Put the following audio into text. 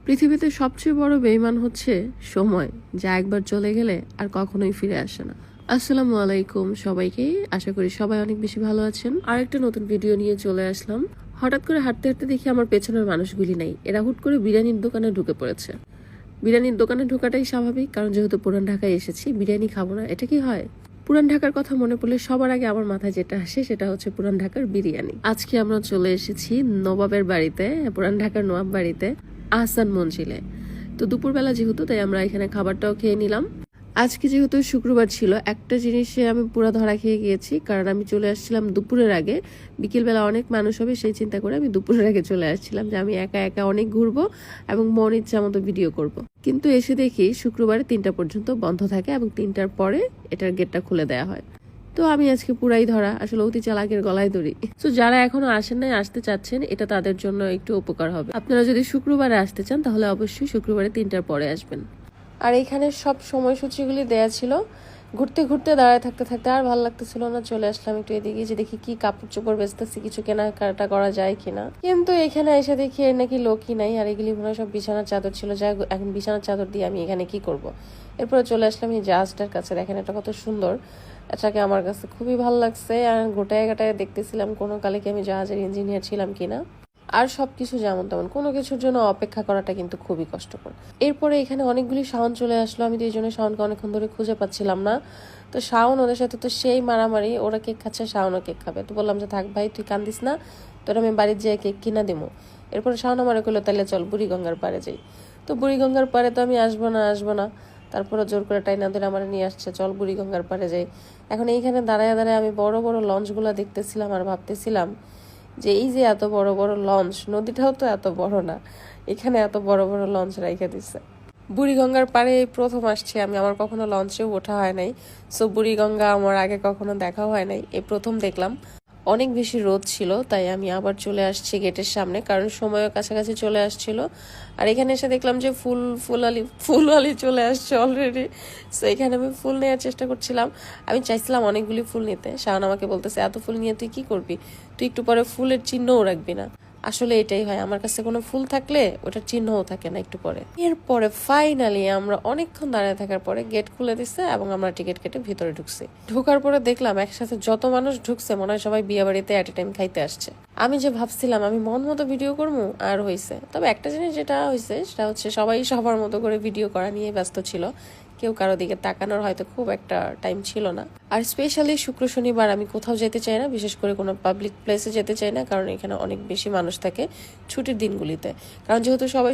পৃথিবীতে সবচেয়ে বড় বেঈমান হচ্ছে সময়, যা একবার চলে গেলে আর কখনোই ফিরে আসে না। আসসালামু আলাইকুম সবাইকে, আশা করি সবাই অনেক বেশি ভালো আছেন। আর একটা নতুন ভিডিও নিয়ে চলে আসলাম। হঠাৎ করে হাঁটতে হাঁটতে দেখি আমার পেছনের মানুষগুলি নেই, এরা হুট করে বিরিয়ানির দোকানে ঢুকে পড়েছে। বিরিয়ানির দোকানে ঢোকাটাই স্বাভাবিক, কারণ যেহেতু পুরান ঢাকায় এসেছি, বিরিয়ানি খাবো না এটা কি হয়? পুরান ঢাকার কথা মনে পড়লে সবার আগে আমার মাথায় যেটা আসে সেটা হচ্ছে পুরান ঢাকার বিরিয়ানি। আজকে আমরা চলে এসেছি নবাবের বাড়িতে, পুরান ঢাকার নবাব বাড়িতে, আহসান মঞ্জিলে। তো দুপুরবেলা যেহেতু, তাই আমরা এখানে খাবারটাও খেয়ে নিলাম। আজকে যেহেতু শুক্রবার ছিল, একটা জিনিসে আমি পুরা ধরা খেয়ে গিয়েছি, কারণ আমি চলে আসছিলাম দুপুরের আগে। বিকেলবেলা অনেক মানুষ হবে সেই চিন্তা করে আমি দুপুরের আগে চলে আসছিলাম, যে আমি একা একা অনেক ঘুরবো এবং মন ইচ্ছা মতো ভিডিও করব। কিন্তু এসে দেখি শুক্রবারে 3টা পর্যন্ত বন্ধ থাকে এবং 3টার পরে এটার গেটটা খুলে দেওয়া হয়। তো আমি আজকে পুরাই ধরা, আসলে অতি চালাকের গলায় দড়ি। তো যারা এখনো আসেন নাই, আসতে চাচ্ছেন, এটা তাদের জন্য একটু উপকার হবে। আপনারা যদি শুক্রবারে আসতে চান তাহলে অবশ্যই শুক্রবারে 3টার পরে আসবেন। আর এখানে সব সময়সূচিগুলি দেয়া ছিল। ঘুরতে ঘুরতে দাঁড়ায় থাকতে থাকতে আর ভালো লাগতেছিল না, চলে আসলাম একটু এদিকে, যে দেখি কি কাপড় চোপড় বেচতেছি, কিছু কেনাকাটা করা যায় কিনা। কিন্তু এখানে এসে দেখি এর নাকি লোকই নাই, আর এগুলি মনে হয় সব বিছানার চাদর ছিল। যাই এখন বিছানার চাদর দিয়ে আমি এখানে কি করব। এরপরে চলে আসলাম এই জাহাজটার কাছে। দেখেন এটা কত সুন্দর, এটাকে আমার কাছে খুবই ভালো লাগছে। আর গোটায় গাটায় দেখতেছিলাম কোনো কালে কি আমি জাহাজের ইঞ্জিনিয়ার ছিলাম কিনা। আর সবকিছু যেমন তেমন, কোনো কিছুর জন্য অপেক্ষা করাটা কিন্তু খুবই কষ্টকর। এরপরে এখানে অনেকগুলি শাওন চলে আসলো, আমি তো এই জন্য শাওনকে অনেকক্ষণ ধরে খুঁজে পাচ্ছিলাম না। তো শাওন ওদের সাথে তো সেই মারামারি, ওরা কেক খাচ্ছে, শাওনও কেক খাবে। তো বললাম যে থাক ভাই, তুই কান্দিস না, তোর আমি বাড়ির যেয়ে কেক কিনা দেবো। এরপরে শাওন আমার কইলো তাহলে চল বুড়িগঙ্গার পাড়ে যাই। তো বুড়িগঙ্গার পাড়ে তো আমি আসবো না। তারপরে জোর করে টাইনা ধরে আমার নিয়ে আসছে, চল বুড়িগঙ্গার পাড়ে যাই। এখন এইখানে দাঁড়ায় দাঁড়ায় আমি বড় বড় লঞ্চগুলো দেখতেছিলাম আর ভাবতেছিলাম যে এই যে এত বড় বড় লঞ্চ, নদীটাও তো এত বড় না, এখানে এত বড় বড় লঞ্চ রাইখা দিচ্ছে। বুড়িগঙ্গার পাড়ে প্রথম আসছি আমি, আমার কখনো লঞ্চেও ওঠা হয় নাই। সো বুড়িগঙ্গা আমার আগে কখনো দেখা হয় নাই, এই প্রথম দেখলাম। অনেক বেশি রোদ ছিল, তাই আমি আবার চলে আসছি গেটের সামনে, কারণ সময়ও কাছাকাছি চলে আসছিল। আর এখানে এসে দেখলাম যে ফুলওয়ালি চলে আসছে অলরেডি। সো এখানে আমি ফুল নেওয়ার চেষ্টা করছিলাম। আমি চাইছিলাম অনেকগুলি ফুল নিতে, শাওন আমাকে বলতেছে এত ফুল নিয়ে তুই কি করবি, তুই একটু পরে ফুলের চিহ্নও রাখবি না। আসলে এটাই হয়, আমার কাছে কোনো ফুল থাকলে ওটার চিহ্নও থাকে না একটু পরে। এরপরে ফাইনালি আমরা অনেকক্ষণ দাঁড়িয়ে থাকার পরে গেট খুলে দিচ্ছে এবং আমরা টিকিট কেটে ভিতরে ঢুকছি। ঢোকার পরে দেখলাম একসাথে যত মানুষ ঢুকছে মনে হয় সবাই বিয়ে বাড়িতে এট এ টাইম খাইতে আসছে। আমি যে ভাবছিলাম আমি মন মতো ভিডিও করবো, আর হয়েছে। তবে একটা জিনিস যেটা হয়েছে সেটা হচ্ছে সবাই সবার মতো করে ভিডিও করা নিয়ে ব্যস্ত ছিল, কেউ কারো দিকে তাকানোর হয়তো খুব একটা টাইম ছিল না। আর স্পেশালি শুক্র শনিবার আমি কোথাও যেতে চাই না, বিশেষ করে কোনো পাবলিক প্লেসে যেতে চাই না, কারণ এখানে অনেক বেশি মানুষ থাকে ছুটির দিনগুলিতে। কারণ যেহেতু সবাই